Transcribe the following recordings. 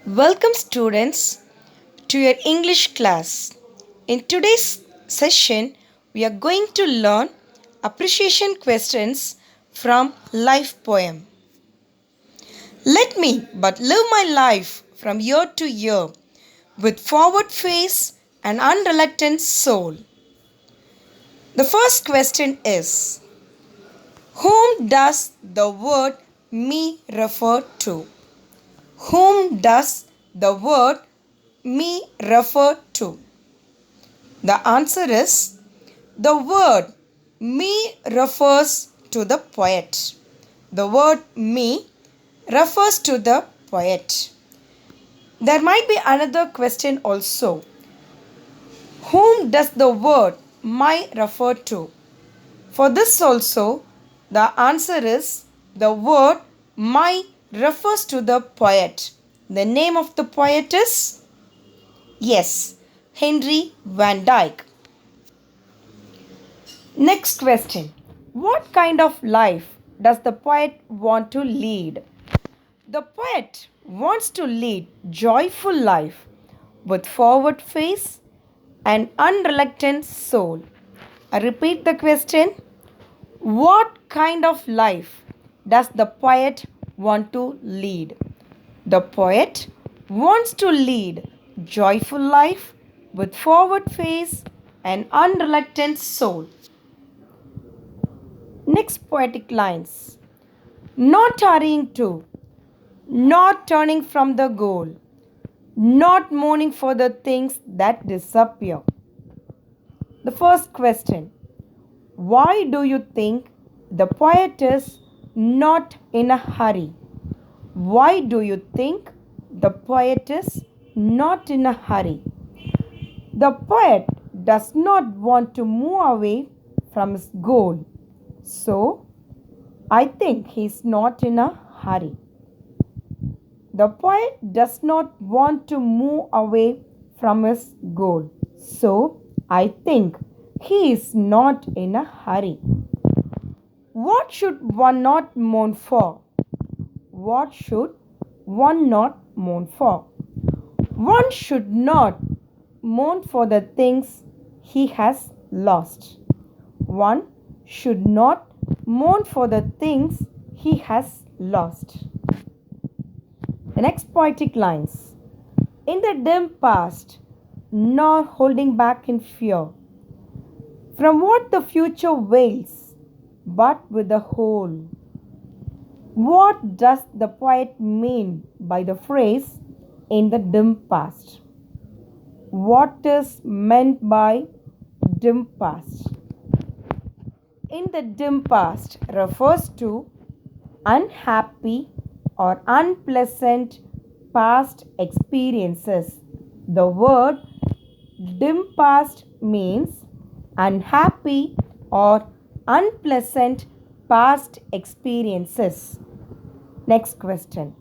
Welcome, students, to your English class. In today's session, we are going to learn appreciation questions from life poem. Let me but live my life from year to year with forward face and unreluctant soul. The first question is: whom does the word me refer to? Whom does the word me refer to? The answer is the word me refers to the poet. The word me refers to the poet. There might be another question also. Whom does the word my refer to? For this also, the answer is the word my refers to the poet. The name of the poet is? Yes, Henry van Dyke. Next question. What kind of life does the poet want to lead? The poet wants to lead joyful life with forward face and unreluctant soul. I repeat the question. What kind of life does the poet want to lead? The poet wants to lead joyful life with forward face and unreluctant soul. Next poetic lines. Not hurrying to, not turning from the goal, not mourning for the things that disappear. The first question. Why do you think the poet is not in a hurry? Why do you think the poet is not in a hurry? The poet does not want to move away from his goal. So, I think he is not in a hurry. The poet does not want to move away from his goal. So, I think he is not in a hurry. What should one not mourn for? What should one not mourn for? One should not mourn for the things he has lost. One should not mourn for the things he has lost. The next poetic lines. In the dim past, nor holding back in fear, from what the future wails, but with the whole. What does the poet mean by the phrase in the dim past? What is meant by dim past? In the dim past refers to unhappy or unpleasant past experiences. The word dim past means unhappy or unpleasant past experiences. Next question.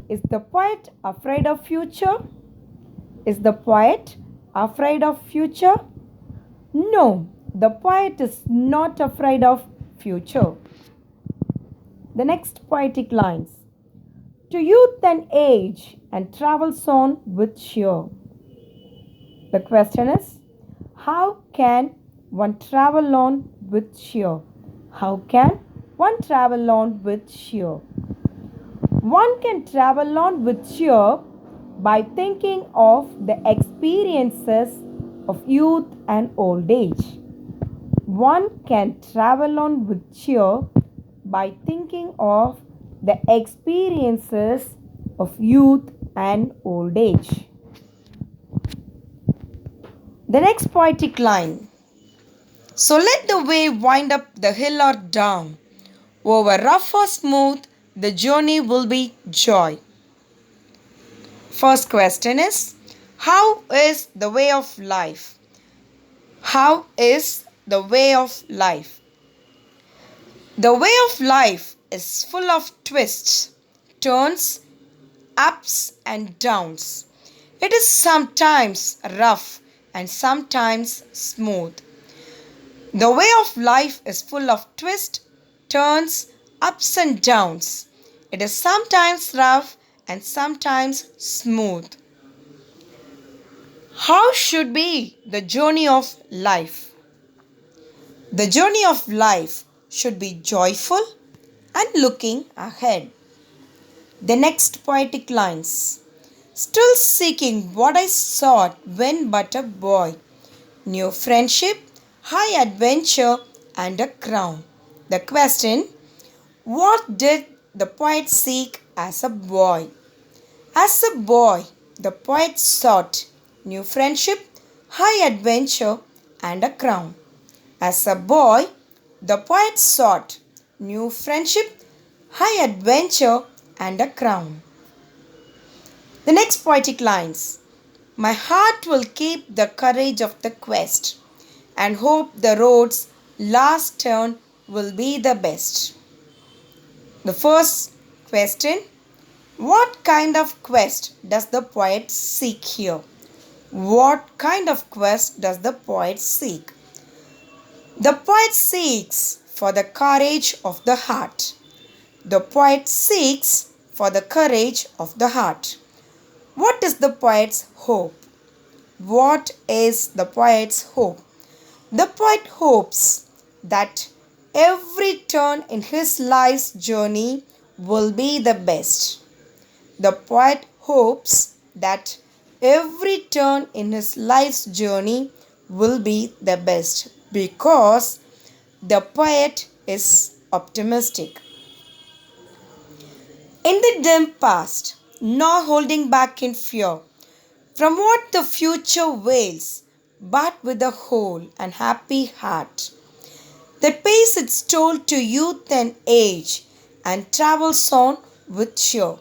Is the poet afraid of future? Is the poet afraid of future? No, the poet is not afraid of future. The next poetic lines. To youth and age and travels on with cheer. The question is, how can one travel on with cheer? How can one travel on with cheer? One can travel on with cheer by thinking of the experiences of youth and old age. One can travel on with cheer by thinking of the experiences of youth and old age. The next poetic line. So let the way wind up the hill or down. Over rough or smooth, the journey will be joy. First question is, how is the way of life? How is the way of life? The way of life is full of twists, turns, ups and downs. It is sometimes rough and sometimes smooth. The way of life is full of twists, turns, ups and downs. It is sometimes rough and sometimes smooth. How should be the journey of life? The journey of life should be joyful and looking ahead. The next poetic lines. Still seeking what I sought when but a boy. New friendship, high adventure, and a crown. The question: what did the poet seek as a boy? As a boy, the poet sought new friendship, high adventure, and a crown. As a boy, the poet sought new friendship, high adventure, and a crown. The next poetic lines. My heart will keep the courage of the quest and hope the road's last turn will be the best. The first question: what kind of quest does the poet seek here? What kind of quest does the poet seek? The poet seeks for the courage of the heart. The poet seeks for the courage of the heart. What is the poet's hope? What is the poet's hope? The poet hopes that every turn in his life's journey will be the best. The poet hopes that every turn in his life's journey will be the best because the poet is optimistic. In the dim past, not holding back in fear from what the future wails, but with a whole and happy heart that pays its toll to youth and age and travels on with cheer.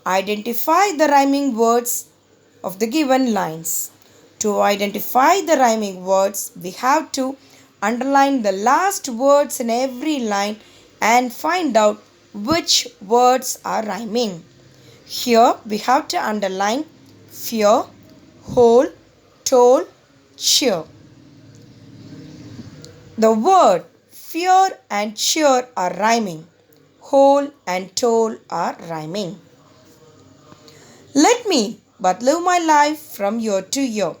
Identify the rhyming words of the given lines. To identify the rhyming words, we have to underline the last words in every line and find out which words are rhyming. Here we have to underline fear, whole, toll, cheer. The word fear and cheer are rhyming. Whole and toll are rhyming. Let me but live my life from year to year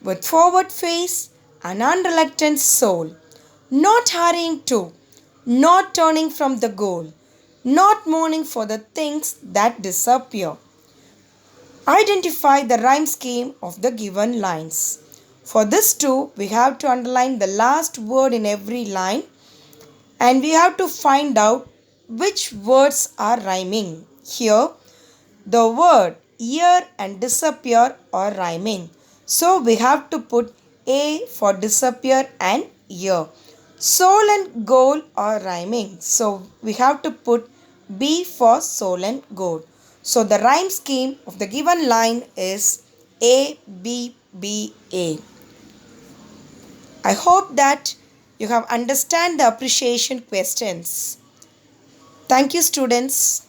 with forward face and unreluctant soul, not hurrying to, not turning from the goal, not mourning for the things that disappear. Identify the rhyme scheme of the given lines. For this too, we have to underline the last word in every line and we have to find out which words are rhyming. Here, the word year and disappear are rhyming. So we have to put A for disappear and year. Soul and goal are rhyming. So we have to put B for soul and goal. So the rhyme scheme of the given line is A, B, B, A. I hope that you have understand the appreciation questions. Thank you, students.